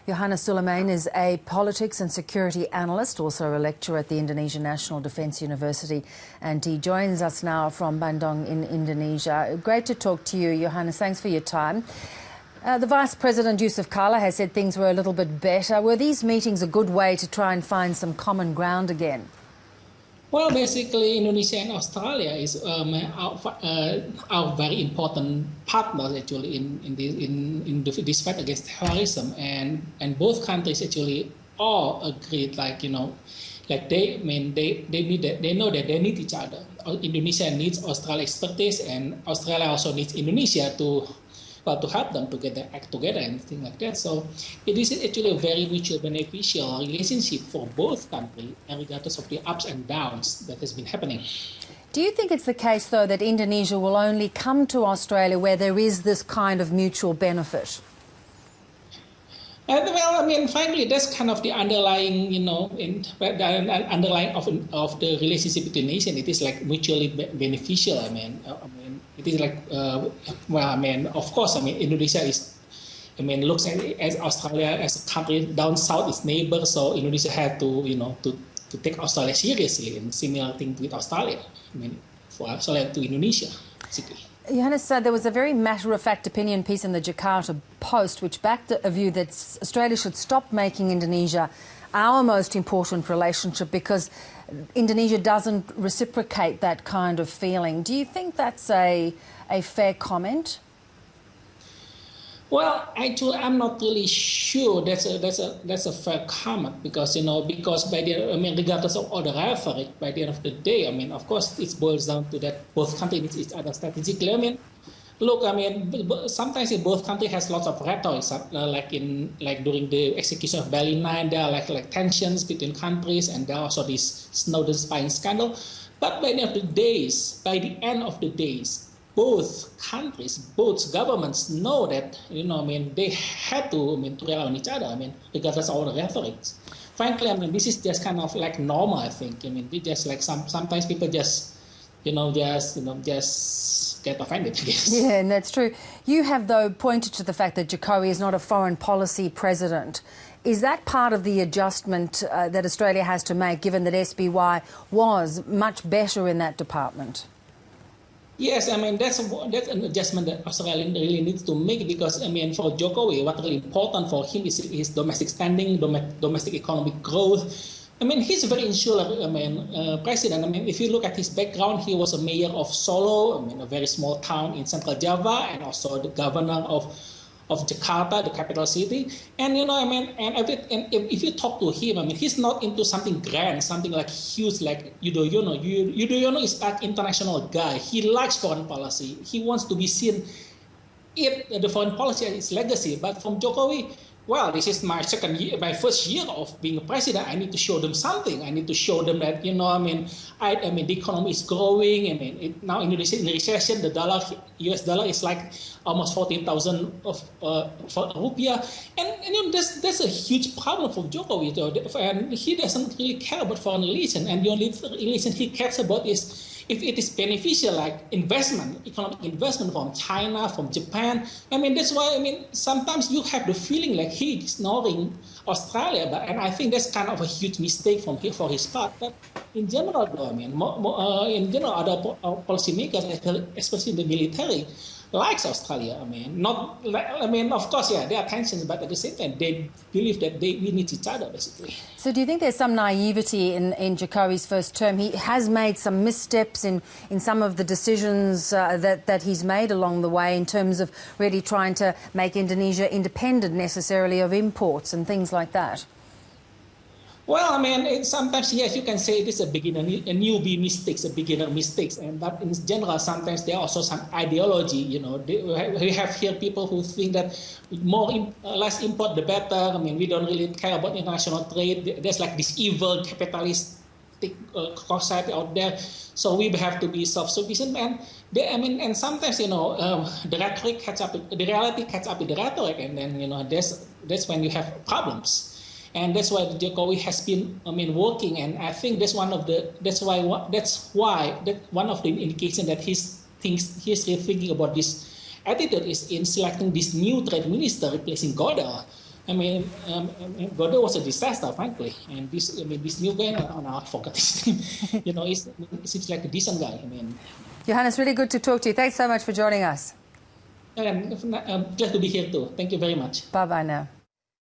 Johannes Suleiman is a politics and security analyst, also a lecturer at the Indonesian National Defence University, and he joins us now from Bandung in Indonesia. Great to talk to you, Johannes. Thanks for your time. The Vice President Yusuf Kala has said things were a little bit better. Were these meetings a good way to try and find some common ground again? Well, basically, Indonesia and Australia is our very important partners actually in this fight against terrorism, and both countries actually all agreed, like they know that they need each other. Indonesia needs Australia expertise, and Australia also needs Indonesia to help them act together and things like that. So it is actually a very mutually beneficial relationship for both countries, regardless of the ups and downs that has been happening. Do you think it's the case, though, that Indonesia will only come to Australia where there is this kind of mutual benefit? Well, I mean, frankly, that's kind of the underlying, underlying of the relationship between nations. It is like mutually beneficial. I mean, it is like, of course, Indonesia looks at Australia as a country down south, its neighbor. So Indonesia had to take Australia seriously, and similar thing with Australia. For Australia to Indonesia, basically. Johannes, there was a very matter-of-fact opinion piece in the Jakarta Post which backed a view that Australia should stop making Indonesia our most important relationship because Indonesia doesn't reciprocate that kind of feeling. Do you think that's a fair comment? Well, actually, I'm not really sure that's a fair comment because by regardless of all the rhetoric, by the end of the day, of course, it boils down to that both countries need each other strategically. Sometimes both countries has lots of rhetoric, like during the execution of Bali 9, there are like tensions between countries, and there are also this Snowden spying scandal. But by the end of the days, both countries, both governments know that they have to rely on each other. Regardless of all the rhetoric. Frankly, this is just kind of like normal. I think. We just like sometimes people just get offended. I guess. Yeah, and that's true. You have though pointed to the fact that Jokowi is not a foreign policy president. Is that part of the adjustment that Australia has to make, given that SBY was much better in that department? Yes, that's an adjustment that Australia really needs to make because, for Jokowi, what's really important for him is his domestic standing, domestic economic growth. He's a very insular, president. If you look at his background, he was a mayor of Solo, a very small town in central Java, and also the governor of Jakarta, the capital city. And if you talk to him, he's not into something grand, something like huge, like Yudhoyono is an international guy. He likes foreign policy. He wants to be seen the foreign policy as his legacy. But from Jokowi, well, this is my first year of being a president. I need to show them something. I need to show them that the economy is growing. Now Indonesia in recession, the US dollar is like almost 14,000 rupiah, and that's a huge problem for Jokowi. And he doesn't really care about foreign relations, and the only relation he cares about is if it is beneficial, like economic investment from China, from Japan. That's why, sometimes you have the feeling like he's ignoring Australia, and I think that's kind of a huge mistake for his part. But in general, though, other policymakers, especially in the military, likes Australia. Of course, yeah, there are tensions, but at the same time, they believe that we need each other, basically. So do you think there's some naivety in Jokowi's first term? He has made some missteps in some of the decisions that he's made along the way in terms of really trying to make Indonesia independent necessarily of imports and things like that? Well, sometimes, yes, you can say it is a newbie mistakes, a beginner mistakes. But in general, sometimes there are also some ideology, we have here people who think that less import, the better. We don't really care about international trade. There's like this evil capitalistic society out there. So we have to be self-sufficient. And sometimes, the rhetoric the reality catch up with the rhetoric. And then, that's when you have problems. And that's why Jokowi has been, working, and I think that's one of the indication that he's rethinking about this attitude is in selecting this new trade minister replacing Godel. I mean, Godot was a disaster, frankly. And this new guy, I forgot his name. It seems like a decent guy. Johannes, really good to talk to you. Thanks so much for joining us. I'm glad to be here too. Thank you very much. Bye-bye now.